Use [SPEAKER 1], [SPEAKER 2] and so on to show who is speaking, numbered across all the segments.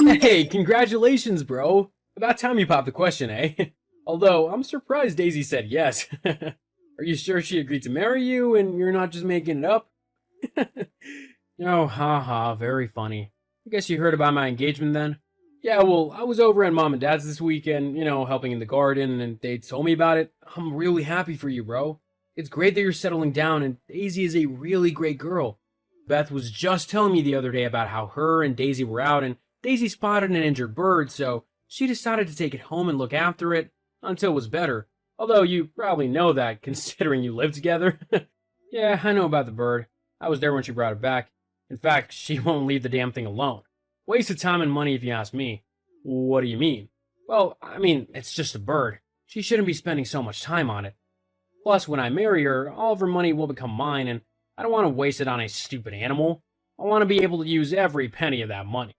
[SPEAKER 1] Hey, congratulations, bro. About time you popped the question, eh? Although, I'm surprised Daisy said yes. Are you sure she agreed to marry you and you're not just making it up? Oh, haha, very funny. I guess you heard about my engagement then? Yeah, well, I was over at mom and dad's this weekend, helping in the garden, and they told me about it. I'm really happy for you, bro. It's great that you're settling down, and Daisy is a really great girl. Beth was just telling me the other day about how her and Daisy were out, and Daisy spotted an injured bird, so she decided to take it home and look after it until it was better. Although you probably know that, considering you live together. Yeah, I know about the bird. I was there when she brought it back. In fact, she won't leave the damn thing alone. Waste of time and money if you ask me. What do you mean? Well, I mean, it's just a bird. She shouldn't be spending so much time on it. Plus, when I marry her, all of her money will become mine, and I don't want to waste it on a stupid animal. I want to be able to use every penny of that money.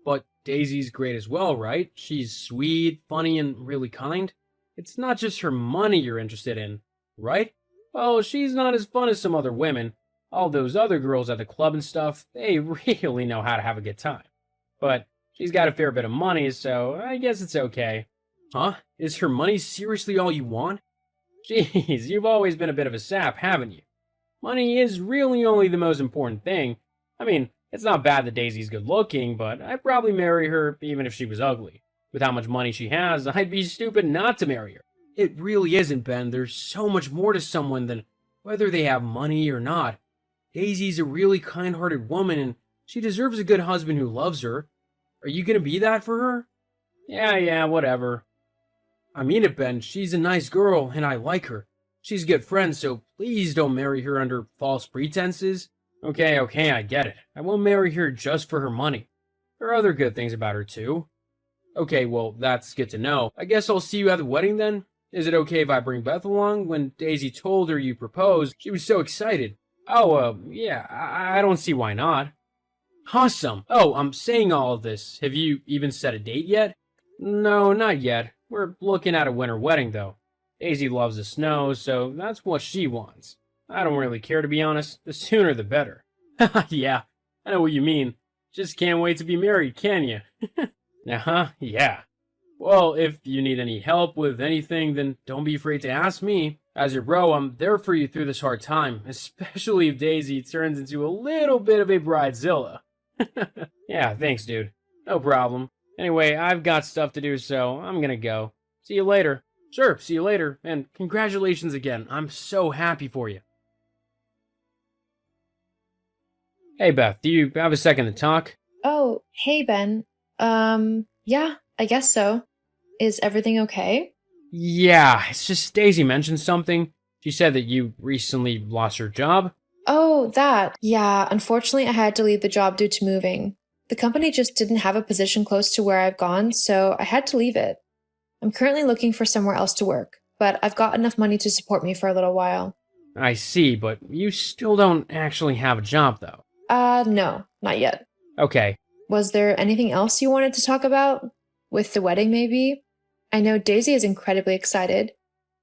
[SPEAKER 1] But Daisy's great as well, right? She's sweet, funny, and really kind. It's not just her money you're interested in, right? Well, she's not as fun as some other women. All those other girls at the club and stuff, they really know how to have a good time. But she's got a fair bit of money, so I guess it's okay. Huh? Is her money seriously all you want? Jeez, you've always been a bit of a sap, haven't you? Money is really only the most important thing. I mean, it's not bad that Daisy's good looking, but I'd probably marry her even if she was ugly. With how much money she has, I'd be stupid not to marry her. It really isn't, Ben. There's so much more to someone than whether they have money or not. Daisy's a really kind-hearted woman, and she deserves a good husband who loves her. Are you gonna be that for her? Yeah, whatever. I mean it, Ben. She's a nice girl, and I like her. She's a good friend, so please don't marry her under false pretenses. Okay, I get it. I won't marry her just for her money. There are other good things about her, too. Okay, well, that's good to know. I guess I'll see you at the wedding then? Is it okay if I bring Beth along? When Daisy told her you proposed, she was so excited. Oh, yeah, I don't see why not. Awesome. Oh, I'm saying all of this. Have you even set a date yet? No, not yet. We're looking at a winter wedding, though. Daisy loves the snow, so that's what she wants. I don't really care, to be honest. The sooner the better. Yeah, I know what you mean. Just can't wait to be married, can you? Uh-huh, yeah. Well, if you need any help with anything, then don't be afraid to ask me. As your bro, I'm there for you through this hard time, especially if Daisy turns into a little bit of a bridezilla. Yeah, thanks, dude. No problem. Anyway, I've got stuff to do, so I'm gonna go. See you later. Sure, see you later, and congratulations again. I'm so happy for you. Hey, Beth, do you have a second to talk?
[SPEAKER 2] Oh, hey, Ben. Yeah, I guess so. Is everything okay?
[SPEAKER 1] Yeah, it's just Daisy mentioned something. She said that you recently lost your job.
[SPEAKER 2] Oh, that. Yeah, unfortunately, I had to leave the job due to moving. The company just didn't have a position close to where I've gone, so I had to leave it. I'm currently looking for somewhere else to work, but I've got enough money to support me for a little while.
[SPEAKER 1] I see, but you still don't actually have a job, though.
[SPEAKER 2] No, not yet.
[SPEAKER 1] Okay.
[SPEAKER 2] Was there anything else you wanted to talk about? With the wedding, maybe? I know Daisy is incredibly excited.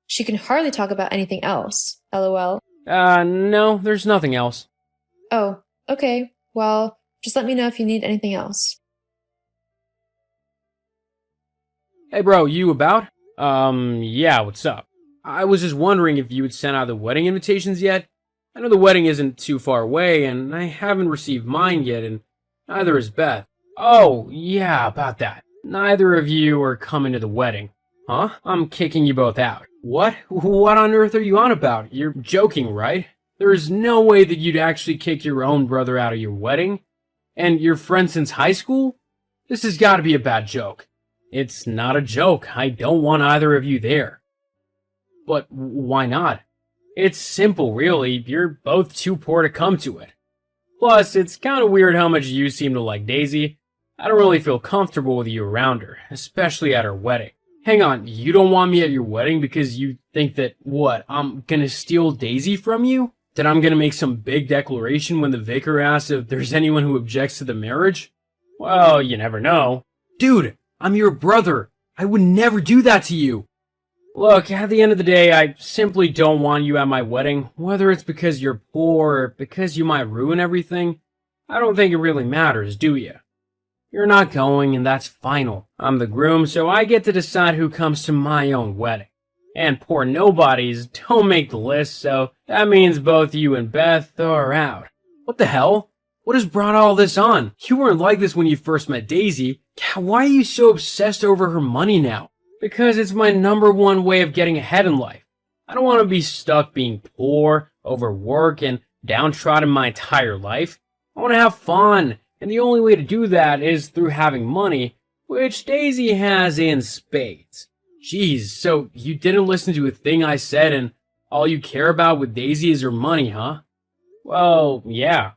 [SPEAKER 2] She can hardly talk about anything else, lol.
[SPEAKER 1] No, there's nothing else.
[SPEAKER 2] Oh, okay. Well, just let me know if you need anything else.
[SPEAKER 1] Hey, bro, you about? Yeah, what's up? I was just wondering if you had sent out the wedding invitations yet. I know the wedding isn't too far away, and I haven't received mine yet, and neither has Beth. Oh, yeah, about that. Neither of you are coming to the wedding. Huh? I'm kicking you both out. What? What on earth are you on about? You're joking, right? There is no way that you'd actually kick your own brother out of your wedding? And your friend since high school? This has got to be a bad joke. It's not a joke. I don't want either of you there. But why not? It's simple, really. You're both too poor to come to it. Plus, it's kind of weird how much you seem to like Daisy. I don't really feel comfortable with you around her, especially at her wedding. Hang on, you don't want me at your wedding because you think that, what, I'm gonna steal Daisy from you? That I'm gonna make some big declaration when the vicar asks if there's anyone who objects to the marriage? Well, you never know. Dude, I'm your brother. I would never do that to you. Look, at the end of the day, I simply don't want you at my wedding, whether it's because you're poor or because you might ruin everything. I don't think it really matters, do you? You're not going, and that's final. I'm the groom, so I get to decide who comes to my own wedding. And poor nobodies don't make the list, so that means both you and Beth are out. What the hell? What has brought all this on? You weren't like this when you first met Daisy. Why are you so obsessed over her money now? Because it's my #1 way of getting ahead in life. I don't want to be stuck being poor, overworked, and downtrodden my entire life. I want to have fun, and the only way to do that is through having money, which Daisy has in spades. Jeez, so you didn't listen to a thing I said and all you care about with Daisy is her money, huh? Well, yeah.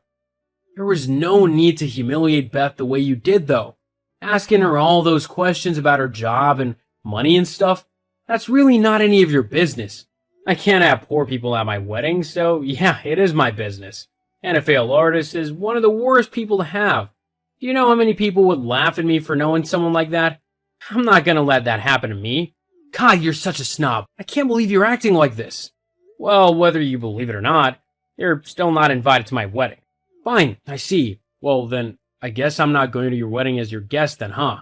[SPEAKER 1] There was no need to humiliate Beth the way you did, though. Asking her all those questions about her job and money and stuff, that's really not any of your business. I can't have poor people at my wedding, so yeah, it is my business. And a failed artist is one of the worst people to have. Do you know how many people would laugh at me for knowing someone like that? I'm not gonna let that happen to me. God, you're such a snob. I can't believe you're acting like this. Well, whether you believe it or not, you're still not invited to my wedding. Fine, I see. Well, then, I guess I'm not going to your wedding as your guest then, huh?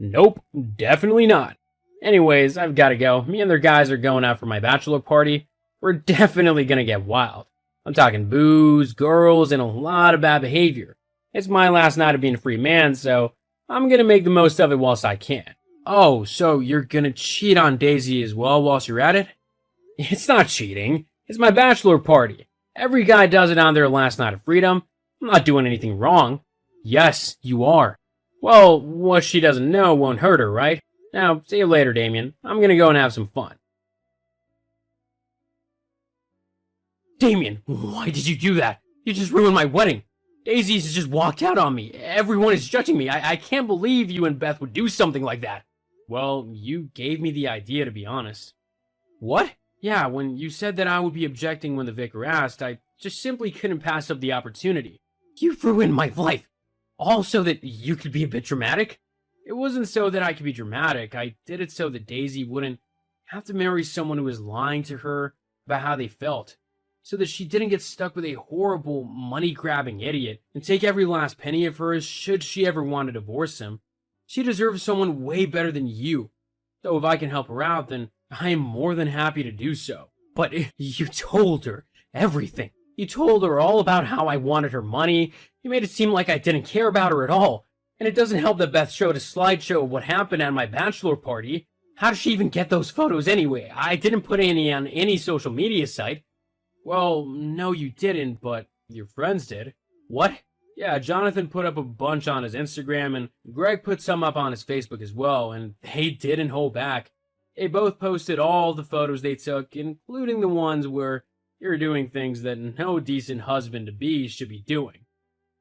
[SPEAKER 1] Nope, definitely not. Anyways, I've gotta go. Me and their guys are going out for my bachelor party. We're definitely gonna get wild. I'm talking booze, girls, and a lot of bad behavior. It's my last night of being a free man, so I'm gonna make the most of it whilst I can. Oh, so you're gonna cheat on Daisy as well whilst you're at it? It's not cheating. It's my bachelor party. Every guy does it on their last night of freedom. I'm not doing anything wrong. Yes, you are. Well, what she doesn't know won't hurt her, right? Now, see you later, Damien. I'm gonna go and have some fun. Damien, why did you do that? You just ruined my wedding. Daisy's just walked out on me. Everyone is judging me. I can't believe you and Beth would do something like that. Well, you gave me the idea, to be honest. What? Yeah, when you said that I would be objecting when the vicar asked, I just simply couldn't pass up the opportunity. You ruined my life. All so that you could be a bit dramatic? It wasn't so that I could be dramatic. I did it so that Daisy wouldn't have to marry someone who was lying to her about how they felt. So that she didn't get stuck with a horrible, money-grabbing idiot and take every last penny of hers should she ever want to divorce him. She deserves someone way better than you. So if I can help her out, then I am more than happy to do so. But you told her everything. You told her all about how I wanted her money. You made it seem like I didn't care about her at all. And it doesn't help that Beth showed a slideshow of what happened at my bachelor party. How did she even get those photos anyway? I didn't put any on any social media site. Well, no you didn't, but your friends did. What? Yeah, Jonathan put up a bunch on his Instagram, and Greg put some up on his Facebook as well, and they didn't hold back. They both posted all the photos they took, including the ones where you're doing things that no decent husband-to-be should be doing.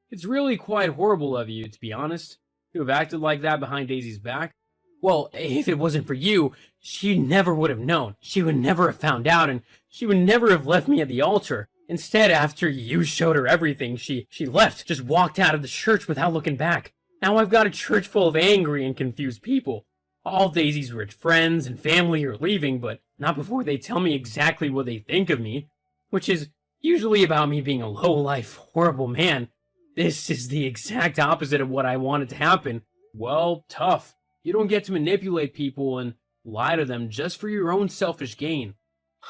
[SPEAKER 1] It's really quite horrible of you, to be honest, to have acted like that behind Daisy's back. Well, if it wasn't for you, she never would have known. She would never have found out, and she would never have left me at the altar. Instead, after you showed her everything, she left, just walked out of the church without looking back. Now I've got a church full of angry and confused people. All Daisy's rich friends and family are leaving, but not before they tell me exactly what they think of me, which is usually about me being a low-life, horrible man. This is the exact opposite of what I wanted to happen. Well, tough. You don't get to manipulate people and lie to them just for your own selfish gain.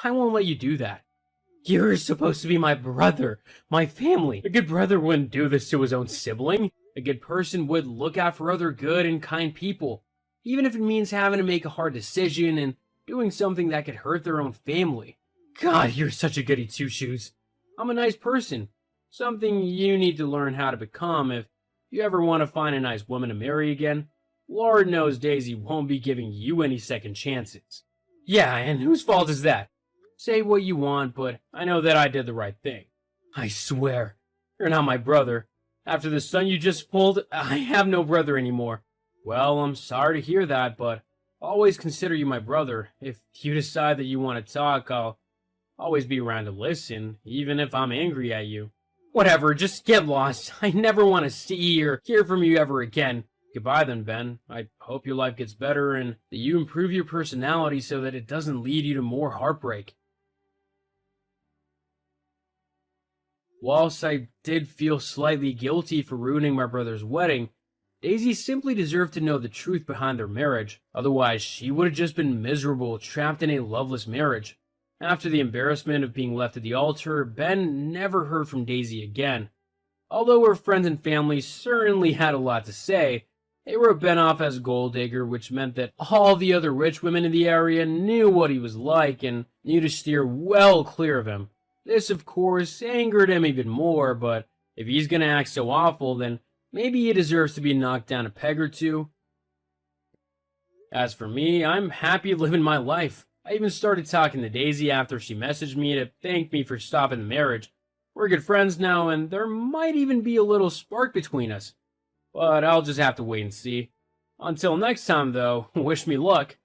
[SPEAKER 1] I won't let you do that. You're supposed to be my brother, my family. A good brother wouldn't do this to his own sibling. A good person would look out for other good and kind people, even if it means having to make a hard decision and doing something that could hurt their own family. God, you're such a goody two-shoes. I'm a nice person. Something you need to learn how to become if you ever want to find a nice woman to marry again. Lord knows Daisy won't be giving you any second chances. Yeah, and whose fault is that? Say what you want, but I know that I did the right thing. I swear, you're not my brother. After the stunt you just pulled, I have no brother anymore. Well, I'm sorry to hear that, but I'll always consider you my brother. If you decide that you want to talk, I'll always be around to listen, even if I'm angry at you. Whatever, just get lost. I never want to see or hear from you ever again. Goodbye then, Ben. I hope your life gets better and that you improve your personality so that it doesn't lead you to more heartbreak. Whilst I did feel slightly guilty for ruining my brother's wedding, Daisy simply deserved to know the truth behind their marriage, otherwise she would have just been miserable, trapped in a loveless marriage. After the embarrassment of being left at the altar, Ben never heard from Daisy again. Although her friends and family certainly had a lot to say, they wrote Ben off as a gold digger, which meant that all the other rich women in the area knew what he was like and knew to steer well clear of him. This, of course, angered him even more, but if he's gonna act so awful, then maybe he deserves to be knocked down a peg or two. As for me, I'm happy living my life. I even started talking to Daisy after she messaged me to thank me for stopping the marriage. We're good friends now, and there might even be a little spark between us. But I'll just have to wait and see. Until next time, though, wish me luck.